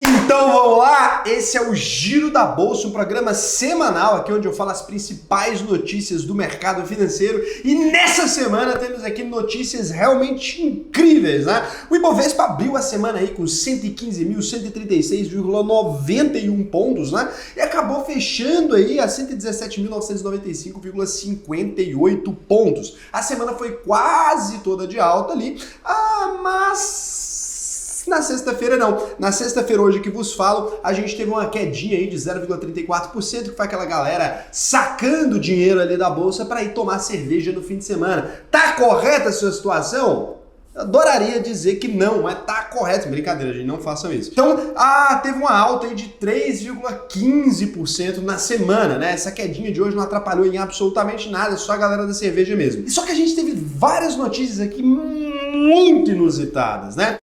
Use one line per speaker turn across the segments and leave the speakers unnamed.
Então vamos lá, esse é o Giro da Bolsa, um programa semanal aqui onde eu falo as principais notícias do mercado financeiro e nessa semana temos aqui notícias realmente incríveis, né? O Ibovespa abriu a semana aí com 115.136,91 pontos, né? E acabou fechando aí a 117.995,58 pontos. A semana foi quase toda de alta ali, mas na sexta-feira não. Na sexta-feira hoje que vos falo, a gente teve uma quedinha aí de 0,34%, que foi aquela galera sacando dinheiro ali da bolsa para ir tomar cerveja no fim de semana. Tá correta a sua situação? Adoraria dizer que não, mas tá correto. Brincadeira, gente, não façam isso. Então, teve uma alta aí de 3,15% na semana, né? Essa quedinha de hoje não atrapalhou em absolutamente nada, só a galera da cerveja mesmo. E só que a gente teve várias notícias aqui muito inusitadas, né?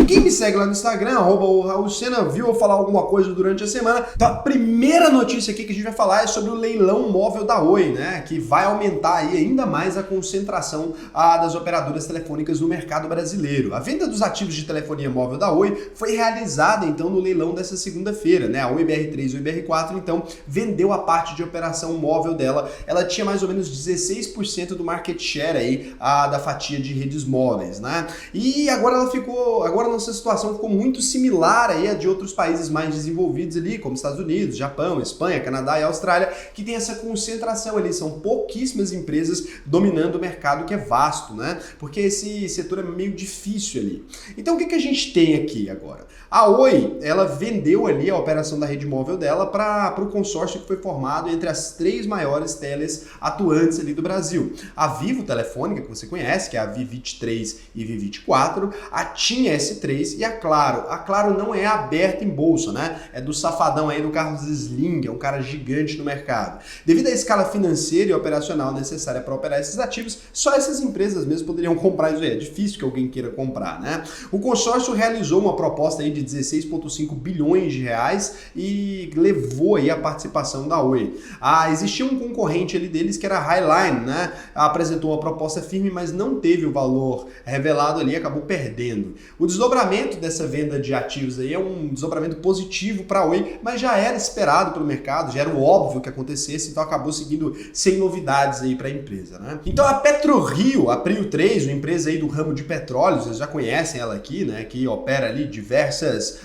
Quem me segue lá no Instagram, @RaulSena, viu eu falar alguma coisa durante a semana. Então a primeira notícia aqui que a gente vai falar é sobre o leilão móvel da Oi, né? Que vai aumentar aí ainda mais a concentração das operadoras telefônicas no mercado brasileiro. A venda dos ativos de telefonia móvel da Oi foi realizada então no leilão dessa segunda-feira, né? A Oi BR3 e Oi BR4 então vendeu a parte de operação móvel dela. Ela tinha mais ou menos 16% do market share aí da fatia de redes móveis, né? E agora a nossa situação ficou muito similar aí a de outros países mais desenvolvidos ali, como Estados Unidos, Japão, Espanha, Canadá e Austrália, que tem essa concentração ali, são pouquíssimas empresas dominando o mercado que é vasto, né? Porque esse setor é meio difícil ali. Então o que a gente tem aqui agora? A Oi, ela vendeu ali a operação da rede móvel dela para o consórcio que foi formado entre as 3 maiores teles atuantes ali do Brasil. A Vivo Telefônica, que você conhece, que é a Vi23 e Vi24, a TIM S3 e a Claro. A Claro não é aberta em bolsa, né? É do safadão aí do Carlos Sling, é um cara gigante no mercado. Devido à escala financeira e operacional necessária para operar esses ativos, só essas empresas mesmo poderiam comprar isso aí. É difícil que alguém queira comprar, né? O consórcio realizou uma proposta aí de 16,5 bilhões de reais e levou aí a participação da Oi. Existia um concorrente ali deles que era a Highline, né? Apresentou uma proposta firme, mas não teve o valor revelado ali, acabou perdendo. O desdobramento dessa venda de ativos aí é um desdobramento positivo para a Oi, mas já era esperado pelo mercado, já era o óbvio que acontecesse, então acabou seguindo sem novidades aí para a empresa, né? Então a PetroRio, a Prio 3, uma empresa aí do ramo de petróleo, vocês já conhecem ela aqui, né? Que opera ali diversas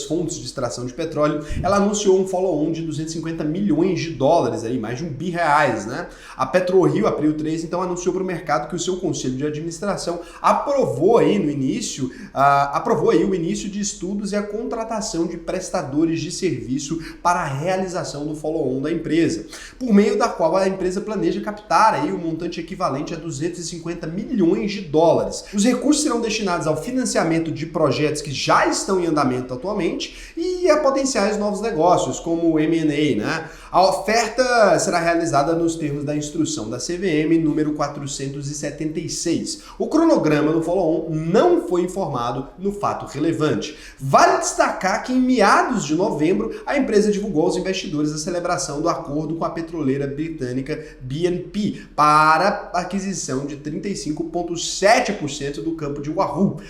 fontes de extração de petróleo, ela anunciou um follow-on de 250 milhões de dólares aí, mais de R$1 bi, né? A PetroRio, a Prio 3, então anunciou para o mercado que o seu conselho de administração aprovou aí o início de estudos e a contratação de prestadores de serviço para a realização do follow-on da empresa, por meio da qual a empresa planeja captar aí um montante equivalente a 250 milhões de dólares. Os recursos serão destinados ao financiamento de projetos que já estão em andamento atualmente e a potenciais novos negócios, como o M&A, né? A oferta será realizada nos termos da instrução da CVM número 476. O cronograma do follow-on não foi informado no fato relevante. Vale destacar que em meados de novembro, a empresa divulgou aos investidores a celebração do acordo com a petroleira britânica BNP para a aquisição de 35,7% do campo de Wahoo,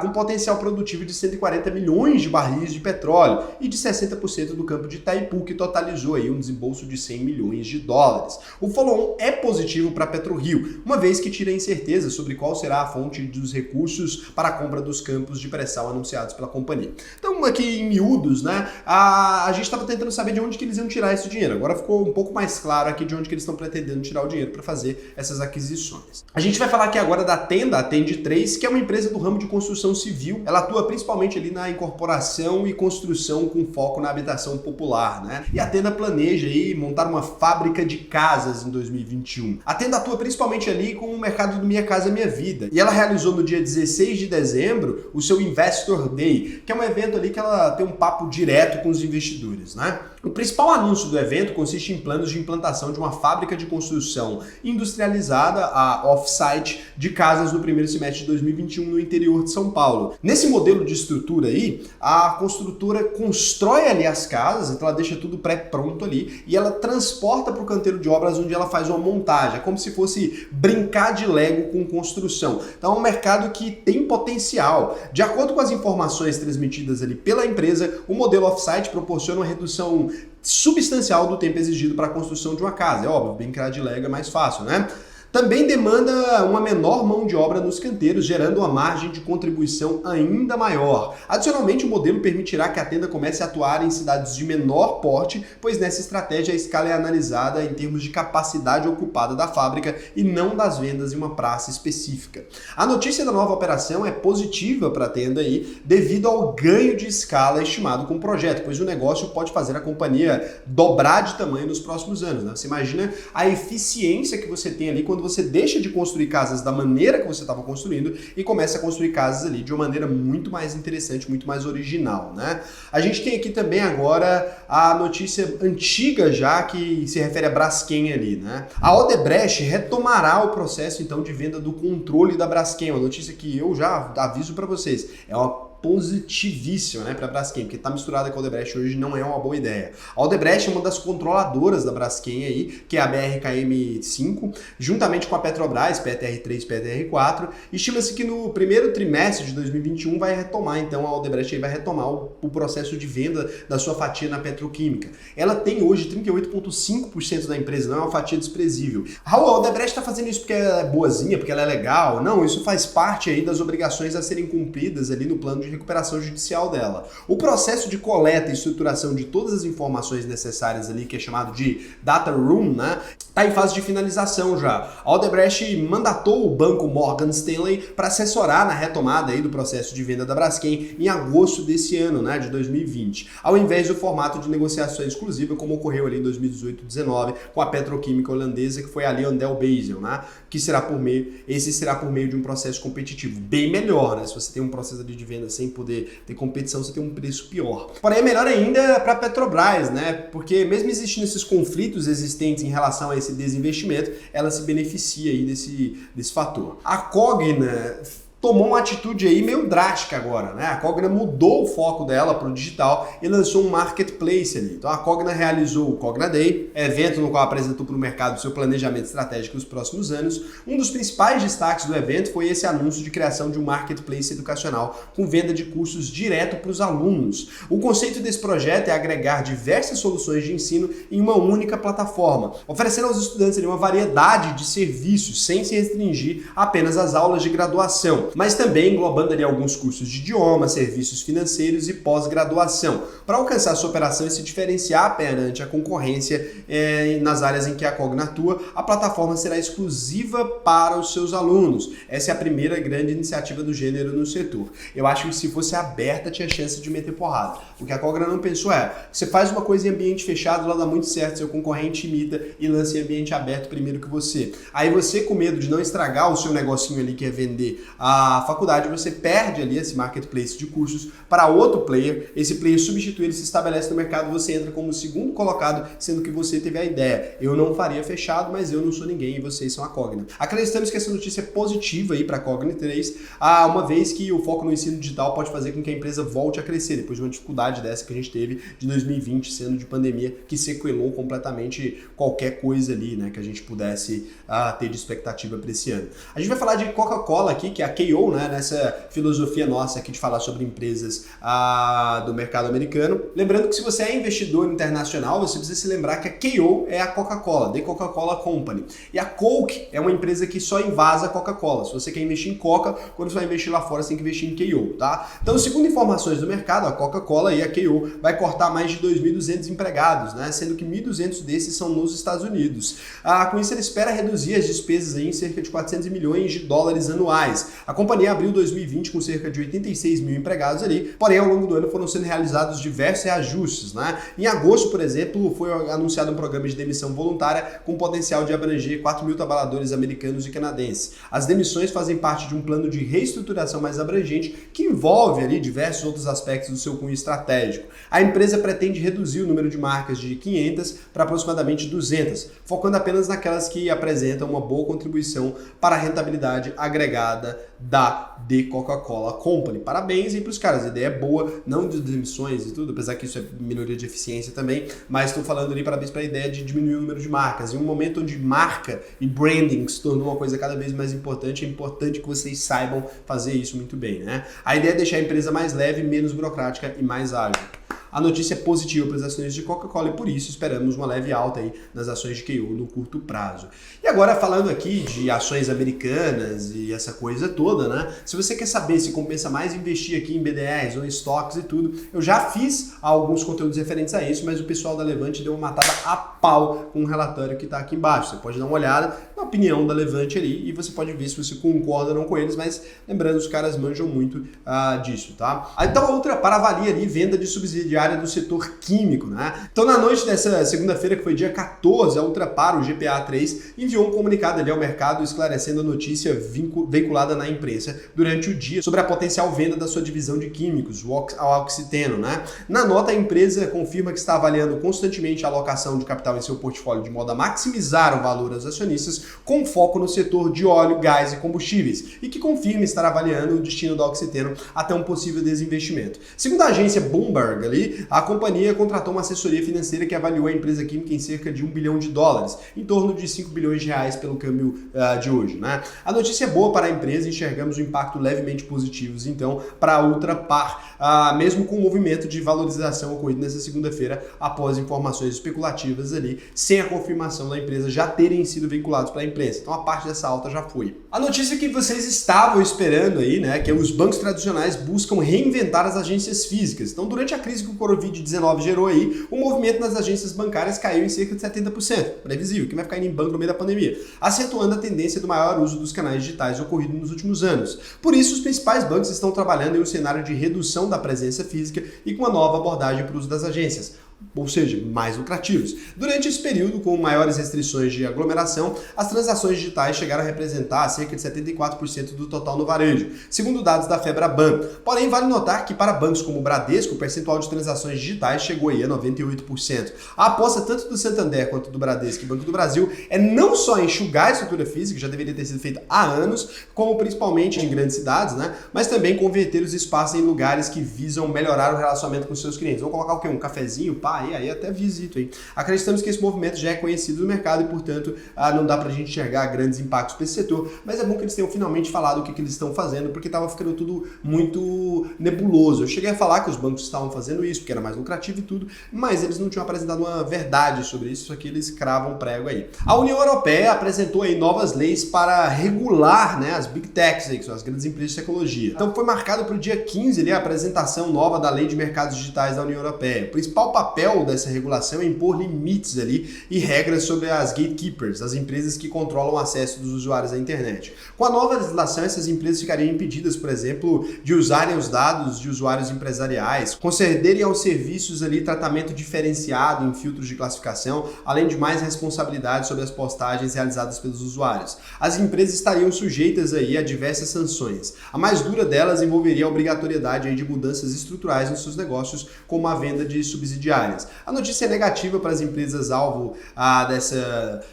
com potencial produtivo de 140 milhões de barris de petróleo e de 60% do campo de Itaipu, que totalizou aí um desembolso de 100 milhões de dólares. O follow-on é positivo para a PetroRio, uma vez que tira a incerteza sobre qual será a fonte dos recursos para a compra dos campos de pré-sal anunciados pela companhia. Então, aqui em miúdos, né, a gente estava tentando saber de onde que eles iam tirar esse dinheiro. Agora ficou um pouco mais claro aqui de onde que eles estão pretendendo tirar o dinheiro para fazer essas aquisições. A gente vai falar aqui agora da Tenda, a Tend3, que é uma empresa do ramo de construção civil. Ela atua principalmente ali na incorporação e construção com foco na habitação popular, né? E a Tenda planeja aí montar uma fábrica de casas em 2021. A Tenda atua principalmente ali com o mercado do Minha Casa Minha Vida. E ela realizou no dia 16 de dezembro o seu Investor Day, que é um evento ali que ela tem um papo direto com os investidores, né? O principal anúncio do evento consiste em planos de implantação de uma fábrica de construção industrializada, a off-site, de casas no primeiro semestre de 2021 no interior de São Paulo. Nesse modelo de estrutura aí, a construtora constrói ali as casas, então ela deixa tudo pré-pronto ali e ela transporta para o canteiro de obras onde ela faz uma montagem. É como se fosse brincar de Lego com construção. Então é um mercado que tem potencial. De acordo com as informações transmitidas ali pela empresa, o modelo off-site proporciona uma redução substancial do tempo exigido para a construção de uma casa. É óbvio, brincar de Lego é mais fácil, né? Também demanda uma menor mão de obra nos canteiros, gerando uma margem de contribuição ainda maior. Adicionalmente, o modelo permitirá que a tenda comece a atuar em cidades de menor porte, pois nessa estratégia a escala é analisada em termos de capacidade ocupada da fábrica e não das vendas em uma praça específica. A notícia da nova operação é positiva para a tenda aí, devido ao ganho de escala estimado com o projeto, pois o negócio pode fazer a companhia dobrar de tamanho nos próximos anos, né? Você imagina a eficiência que você tem ali quando você deixa de construir casas da maneira que você estava construindo e começa a construir casas ali de uma maneira muito mais interessante, muito mais original, né? A gente tem aqui também agora a notícia antiga já que se refere a Braskem ali, né? A Odebrecht retomará o processo então de venda do controle da Braskem, uma notícia que eu já aviso para vocês, é uma positivíssima, né, para a Braskem, porque está misturada com a Odebrecht hoje não é uma boa ideia. A Odebrecht é uma das controladoras da Braskem aí, que é a BRKM5, juntamente com a Petrobras, PTR3 e PTR4, estima-se que no primeiro trimestre de 2021 vai retomar, então a Odebrecht aí vai retomar o processo de venda da sua fatia na petroquímica. Ela tem hoje 38,5% da empresa, não é uma fatia desprezível. Raul, a Odebrecht está fazendo isso porque ela é boazinha, porque ela é legal? Não, isso faz parte aí das obrigações a serem cumpridas ali no plano de recuperação judicial dela. O processo de coleta e estruturação de todas as informações necessárias ali, que é chamado de data room, né, está em fase de finalização já. A Odebrecht mandatou o banco Morgan Stanley para assessorar na retomada aí do processo de venda da Braskem em agosto desse ano, né, de 2020, ao invés do formato de negociação exclusiva como ocorreu ali em 2018-19 com a petroquímica holandesa, que foi a LyondellBasell, né, que será por meio de um processo competitivo bem melhor, né? Se você tem um processo ali de venda sem poder ter competição, você tem um preço pior. Porém, é melhor ainda para a Petrobras, né? Porque mesmo existindo esses conflitos existentes em relação a esse desinvestimento, ela se beneficia aí desse fator. A Cogna tomou uma atitude aí meio drástica agora, né? A Cogna mudou o foco dela para o digital e lançou um marketplace ali. Então a Cogna realizou o Cogna Day, evento no qual apresentou para o mercado o seu planejamento estratégico nos próximos anos. Um dos principais destaques do evento foi esse anúncio de criação de um marketplace educacional com venda de cursos direto para os alunos. O conceito desse projeto é agregar diversas soluções de ensino em uma única plataforma, oferecendo aos estudantes ali uma variedade de serviços sem se restringir apenas às aulas de graduação, mas também englobando ali alguns cursos de idioma, serviços financeiros e pós-graduação, para alcançar sua operação e se diferenciar perante a concorrência nas áreas em que a Cogna atua. A plataforma será exclusiva para os seus alunos. Essa é a primeira grande iniciativa do gênero no setor. Eu acho que se fosse aberta, tinha chance de meter porrada. O que a Cogna não pensou você faz uma coisa em ambiente fechado, ela dá muito certo, seu concorrente imita e lança em ambiente aberto primeiro que você. Aí você, com medo de não estragar o seu negocinho ali, que é vender a faculdade, você perde ali esse marketplace de cursos para outro player, esse player substitui, ele se estabelece no mercado, você entra como segundo colocado, sendo que você teve a ideia. Eu não faria fechado, mas eu não sou ninguém e vocês são a Cogna. Acreditamos que essa notícia é positiva aí para a Cogna 3, uma vez que o foco no ensino digital pode fazer com que a empresa volte a crescer, depois de uma dificuldade dessa que a gente teve de 2020, sendo de pandemia, que sequelou completamente qualquer coisa ali, né, que a gente pudesse ter de expectativa para esse ano. A gente vai falar de Coca-Cola aqui, que é a KO, né, nessa filosofia nossa aqui de falar sobre empresas do mercado americano. Lembrando que se você é investidor internacional, você precisa se lembrar que a KO é a Coca-Cola, The Coca-Cola Company. E a Coke é uma empresa que só invasa a Coca-Cola. Se você quer investir em Coca, quando você vai investir lá fora, você tem que investir em KO, tá? Então, segundo informações do mercado, a Coca-Cola e a KO vai cortar mais de 2.200 empregados, né, sendo que 1.200 desses são nos Estados Unidos. Com isso, ele espera reduzir as despesas aí em cerca de 400 milhões de dólares anuais. A companhia abriu 2020 com cerca de 86 mil empregados ali, porém ao longo do ano foram sendo realizados diversos reajustes, né? Em agosto, por exemplo, foi anunciado um programa de demissão voluntária com potencial de abranger 4 mil trabalhadores americanos e canadenses. As demissões fazem parte de um plano de reestruturação mais abrangente que envolve ali diversos outros aspectos do seu cunho estratégico. A empresa pretende reduzir o número de marcas de 500 para aproximadamente 200, focando apenas naquelas que apresentam uma boa contribuição para a rentabilidade agregada da The Coca-Cola Company. Parabéns aí para os caras, a ideia é boa, não de demissões e tudo, apesar que isso é melhoria de eficiência também, mas estou falando ali, parabéns para a ideia de diminuir o número de marcas. Em um momento onde marca e branding se tornou uma coisa cada vez mais importante, é importante que vocês saibam fazer isso muito bem, né? A ideia é deixar a empresa mais leve, menos burocrática e mais ágil. A notícia é positiva para as ações de Coca-Cola e por isso esperamos uma leve alta aí nas ações de KO no curto prazo. E agora falando aqui de ações americanas e essa coisa toda, né? Se você quer saber se compensa mais investir aqui em BDRs ou em estoques e tudo, eu já fiz alguns conteúdos referentes a isso, mas o pessoal da Levante deu uma matada a pau com um relatório que está aqui embaixo. Você pode dar uma olhada na opinião da Levante ali e você pode ver se você concorda ou não com eles, mas lembrando, os caras manjam muito disso, tá? Então a outra para avalia ali, venda de subsidiária do setor químico, né? Então na noite dessa segunda-feira, que foi dia 14, a Ultrapar, o GPA3, enviou um comunicado ali ao mercado esclarecendo a notícia veiculada na imprensa durante o dia sobre a potencial venda da sua divisão de químicos, a Oxiteno, né? Na nota, a empresa confirma que está avaliando constantemente a alocação de capital em seu portfólio de modo a maximizar o valor aos acionistas, com foco no setor de óleo, gás e combustíveis, e que confirma estar avaliando o destino da Oxiteno até um possível desinvestimento. Segundo a agência Bloomberg ali, a companhia contratou uma assessoria financeira que avaliou a empresa química em cerca de $1 bilhão, em torno de 5 bilhões de reais pelo câmbio de hoje, né? A notícia é boa para a empresa, enxergamos um impacto levemente positivo, então, para a Ultrapar, mesmo com o movimento de valorização ocorrido nessa segunda-feira após informações especulativas ali, sem a confirmação da empresa já terem sido vinculados para a imprensa. Então a parte dessa alta já foi. A notícia que vocês estavam esperando aí, né, que é os bancos tradicionais buscam reinventar as agências físicas. Então, durante a crise que o Covid-19 gerou aí, o movimento nas agências bancárias caiu em cerca de 70%. Previsível, que vai ficar indo em banco no meio da pandemia, acentuando a tendência do maior uso dos canais digitais ocorrido nos últimos anos. Por isso, os principais bancos estão trabalhando em um cenário de redução da presença física e com uma nova abordagem para o uso das agências, ou seja, mais lucrativos. Durante esse período, com maiores restrições de aglomeração, as transações digitais chegaram a representar cerca de 74% do total no varejo, segundo dados da Febraban. Porém, vale notar que para bancos como o Bradesco, o percentual de transações digitais chegou aí a 98%. A aposta tanto do Santander quanto do Bradesco e Banco do Brasil é não só enxugar a estrutura física, que já deveria ter sido feita há anos, como principalmente em grandes cidades, né? Mas também converter os espaços em lugares que visam melhorar o relacionamento com seus clientes. Vamos colocar o quê? Um cafezinho, aí até visito, hein? Acreditamos que esse movimento já é conhecido no mercado e, portanto, não dá pra gente enxergar grandes impactos para esse setor, mas é bom que eles tenham finalmente falado o que eles estão fazendo, porque estava ficando tudo muito nebuloso. Eu cheguei a falar que os bancos estavam fazendo isso, porque era mais lucrativo e tudo, mas eles não tinham apresentado uma verdade sobre isso, só que eles cravam prego aí. A União Europeia apresentou aí novas leis para regular, né, as Big Techs, aí, que são as grandes empresas de tecnologia. Então foi marcado para o dia 15 ali, a apresentação nova da Lei de Mercados Digitais da União Europeia. O principal papel dessa regulação é impor limites ali e regras sobre as gatekeepers, as empresas que controlam o acesso dos usuários à internet. Com a nova legislação, essas empresas ficariam impedidas, por exemplo, de usarem os dados de usuários empresariais, concederem aos serviços ali tratamento diferenciado em filtros de classificação, além de mais responsabilidade sobre as postagens realizadas pelos usuários. As empresas estariam sujeitas aí a diversas sanções. A mais dura delas envolveria a obrigatoriedade aí de mudanças estruturais nos seus negócios, como a venda de subsidiárias. A notícia é negativa para as empresas alvo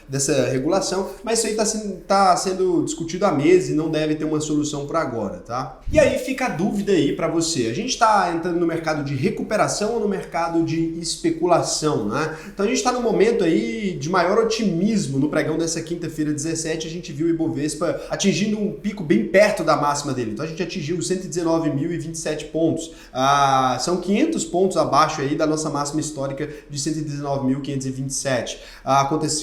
dessa regulação, mas isso aí está sendo discutido há meses e não deve ter uma solução por agora, tá? E aí fica a dúvida aí para você. A gente está entrando no mercado de recuperação ou no mercado de especulação, né? Então a gente está no momento aí de maior otimismo. No pregão dessa quinta-feira 17, a gente viu o Ibovespa atingindo um pico bem perto da máxima dele. Então a gente atingiu 119.027 pontos. São 500 pontos abaixo aí da nossa máxima histórica de 119.527,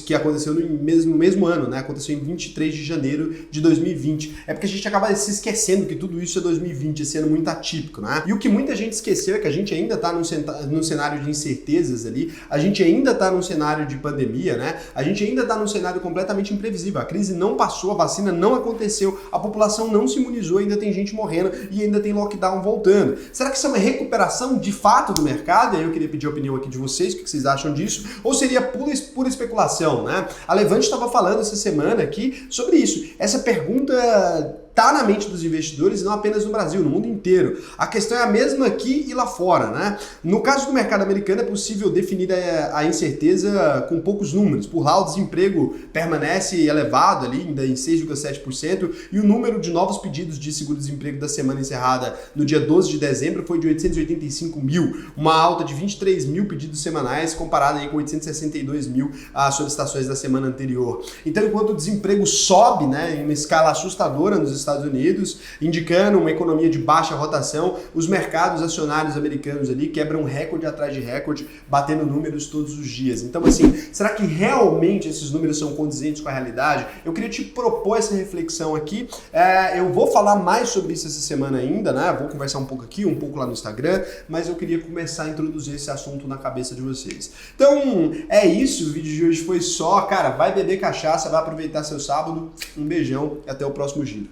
que aconteceu no mesmo ano, né? Aconteceu em 23 de janeiro de 2020. É porque a gente acaba se esquecendo que tudo isso é 2020, esse ano muito atípico, né? E o que muita gente esqueceu é que a gente ainda está num cenário de incertezas ali, a gente ainda está num cenário de pandemia, né? A gente ainda está num cenário completamente imprevisível. A crise não passou, a vacina não aconteceu, a população não se imunizou, ainda tem gente morrendo e ainda tem lockdown voltando. Será que isso é uma recuperação de fato do mercado? E aí eu queria pedir a opinião aqui de vocês, o que vocês acham disso? Ou seria pura especulação, né? A Levante estava falando essa semana aqui sobre isso. Essa pergunta tá na mente dos investidores e não apenas no Brasil, no mundo inteiro. A questão é a mesma aqui e lá fora, né? No caso do mercado americano é possível definir a incerteza com poucos números. Por lá o desemprego permanece elevado ali, ainda em 6,7%, e o número de novos pedidos de seguro-desemprego da semana encerrada no dia 12 de dezembro foi de 885 mil, uma alta de 23 mil pedidos semanais comparada aí com 862 mil solicitações da semana anterior. Então, enquanto o desemprego sobe, né, em uma escala assustadora nos Estados Unidos, indicando uma economia de baixa rotação, os mercados acionários americanos ali quebram recorde atrás de recorde, batendo números todos os dias. Então, assim, será que realmente esses números são condizentes com a realidade? Eu queria te propor essa reflexão aqui. Eu vou falar mais sobre isso essa semana ainda, né? Vou conversar um pouco aqui, um pouco lá no Instagram, mas eu queria começar a introduzir esse assunto na cabeça de vocês. Então, é isso. O vídeo de hoje foi só, cara, vai beber cachaça, vai aproveitar seu sábado. Um beijão e até o próximo giro.